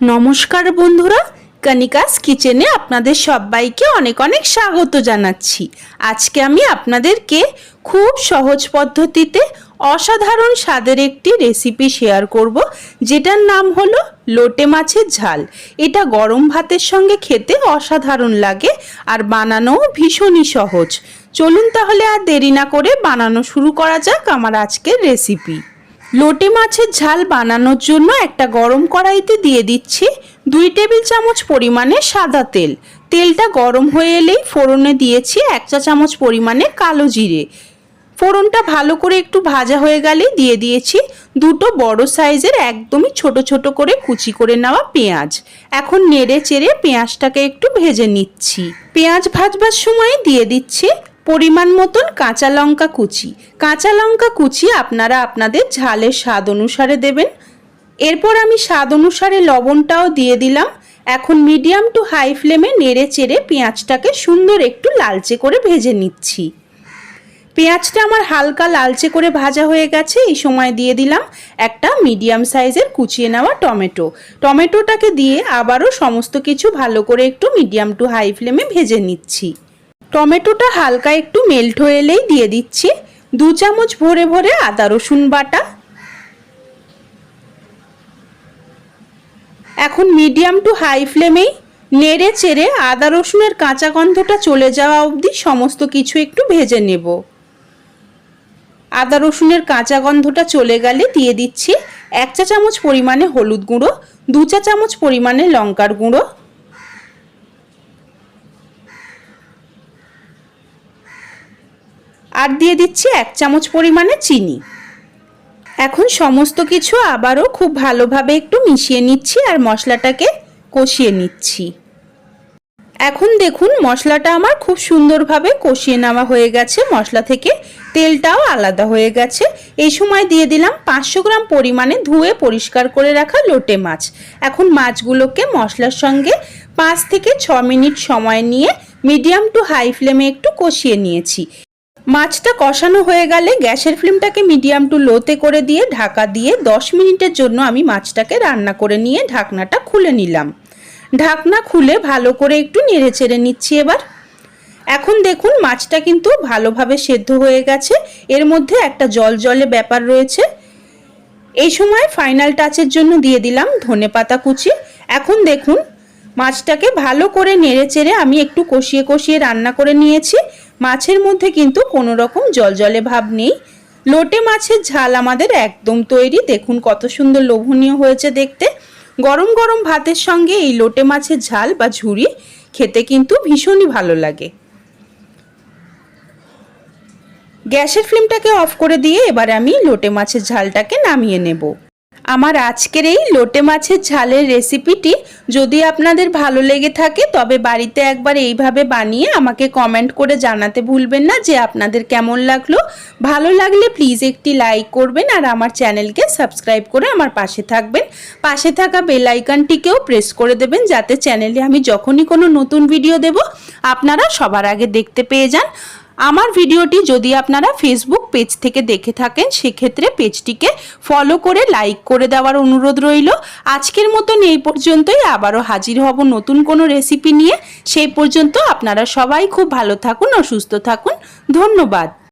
নমস্কার বন্ধুরা, কণিকাস কিচেনে আপনাদের সবাইকে অনেক অনেক স্বাগত জানাচ্ছি। আজকে আমি আপনাদেরকে খুব সহজ পদ্ধতিতে অসাধারণ স্বাদের একটি রেসিপি শেয়ার করব, যেটার নাম হলো লোটে মাছের ঝাল। এটা গরম ভাতের সঙ্গে খেতে অসাধারণ লাগে আর বানানোও ভীষণই সহজ। চলুন তাহলে আর দেরি না করে বানানো শুরু করা যাক আমার আজকের রেসিপি। লোটে মাছের ঝাল বানানোর জন্য একটা গরম কড়াইতে দিয়ে দিচ্ছি 2 টেবিল চামচ পরিমাণে সাদা তেল। তেলটা গরম হয়ে এলেই ফোড়নে দিয়েছি 1 চা চামচ পরিমাণে কালো জিরে। ফোড়নটা ভালো করে একটু ভাজা হয়ে গেলে দিয়ে দিয়েছি 2টো বড় সাইজের একদমই ছোট ছোট করে কুচি করে নেওয়া পেঁয়াজ। এখন নেড়ে চেড়ে পেঁয়াজটাকে একটু ভেজে নিচ্ছি। পেঁয়াজ ভাজবার সময় দিয়ে দিচ্ছি পরিমাণ মতন কাঁচা লঙ্কা কুচি। কাঁচা লঙ্কা কুচি আপনারা আপনাদের ঝালের স্বাদ অনুসারে দেবেন। এরপর আমি স্বাদ অনুসারে লবণটাও দিয়ে দিলাম। এখন মিডিয়াম টু হাই ফ্লেমে নেড়ে চেড়ে পেঁয়াজটাকে সুন্দর একটু লালচে করে ভেজে নিচ্ছি। পেঁয়াজটা আমার হালকা লালচে করে ভাজা হয়ে গেছে। এই সময় দিয়ে দিলাম একটা মিডিয়াম সাইজের কুচিয়ে নেওয়া টমেটো। টমেটোটাকে দিয়ে আবারও সমস্ত কিছু ভালো করে একটু মিডিয়াম টু হাই ফ্লেমে ভেজে নিচ্ছি। টমেটোটা হালকা একটু মেল্ট হয়ে এলেই দিয়ে দিচ্ছি 2 চামচ ভরে ভরে আদা রসুন বাটা। এখন মিডিয়াম টু হাই ফ্লেমেই নেড়ে চেড়ে আদা রসুনের কাঁচা গন্ধটা চলে যাওয়া অবধি সমস্ত কিছু একটু ভেজে নেব। আদা রসুনের কাঁচা গন্ধটা চলে গেলে দিয়ে দিচ্ছি 1 চা চামচ পরিমাণে হলুদ গুঁড়ো, 2 চা চামচ পরিমাণে লঙ্কার গুঁড়ো, আর দিয়ে দিচ্ছি 1 চামচ পরিমাণে চিনি। এখন সমস্ত কিছু আবারও খুব ভালোভাবে একটু মিশিয়ে নিচ্ছি আর মশলাটাকে কষিয়ে নিচ্ছি। এখন দেখুন মশলাটা আমার খুব সুন্দরভাবে কষিয়ে নেওয়া হয়ে গেছে। মশলা থেকে তেলটাও আলাদা হয়ে গেছে। এই সময় দিয়ে দিলাম 500 গ্রাম পরিমাণে ধুয়ে পরিষ্কার করে রাখা লোটে মাছ। এখন মাছগুলোকে মশলার সঙ্গে 5 থেকে 6 মিনিট সময় নিয়ে মিডিয়াম টু হাই ফ্লেমে একটু কষিয়ে নিয়েছি। মাছটা কষানো হয়ে গেলে গ্যাসের ফ্লেমটাকে মিডিয়াম টু লোতে করে দিয়ে ঢাকা দিয়ে 10 মিনিটের জন্য আমি মাছটাকে রান্না করে নিয়ে ঢাকনাটা খুলে নিলাম। ঢাকনা খুলে ভালো করে একটু নেড়ে চেড়ে নিচ্ছি এবার। এখন দেখুন মাছটা কিন্তু ভালোভাবে সেদ্ধ হয়ে গেছে। এর মধ্যে একটা জল ব্যাপার রয়েছে। এই সময় ফাইনাল টাচের জন্য দিয়ে দিলাম ধনেপাতা কুচি। এখন দেখুন মাছটাকে ভালো করে নেড়ে চেড়ে আমি একটু কষিয়ে কষিয়ে রান্না করে নিয়েছি। মাছের মধ্যে কিন্তু কোনো রকম জলজলে ভাব নেই। লোটে মাছের ঝাল আমাদের একদম তৈরি। দেখুন কত সুন্দর লোভনীয় হয়েছে দেখতে। গরম গরম ভাতের সঙ্গে এই লোটে মাছের ঝাল বা ঝুরি খেতে কিন্তু ভীষণই ভালো লাগে। গ্যাসের ফ্লেমটাকে অফ করে দিয়ে এবার আমি লোটে মাছের ঝালটাকে নামিয়ে নেব। আমার আজকের এই লোটে মাছের ঝালের রেসিপিটি যদি আপনাদের ভালো লেগে থাকে তবে বাড়িতে একবার এইভাবে বানিয়ে আমাকে কমেন্ট করে জানাতে ভুলবেন না যে আপনাদের কেমন লাগলো। ভালো লাগলে প্লিজ একটি লাইক করবেন আর আমার চ্যানেলকে সাবস্ক্রাইব করে আমার পাশে থাকবেন। পাশে থাকা বেল আইকনটিকেও প্রেস করে দেবেন যাতে চ্যানেলে আমি যখনই কোনো নতুন ভিডিও দেব আপনারা সবার আগে দেখতে পেয়ে যান। আমার ভিডিওটি যদি আপনারা ফেসবুক পেজ থেকে দেখে থাকেন সেক্ষেত্রে পেজটিকে ফলো করে লাইক করে দেওয়ার অনুরোধ রইল। আজকের মতন এই পর্যন্তই। আবারও হাজির হব নতুন কোনো রেসিপি নিয়ে। সেই পর্যন্ত আপনারা সবাই খুব ভালো থাকুন ও সুস্থ থাকুন। ধন্যবাদ।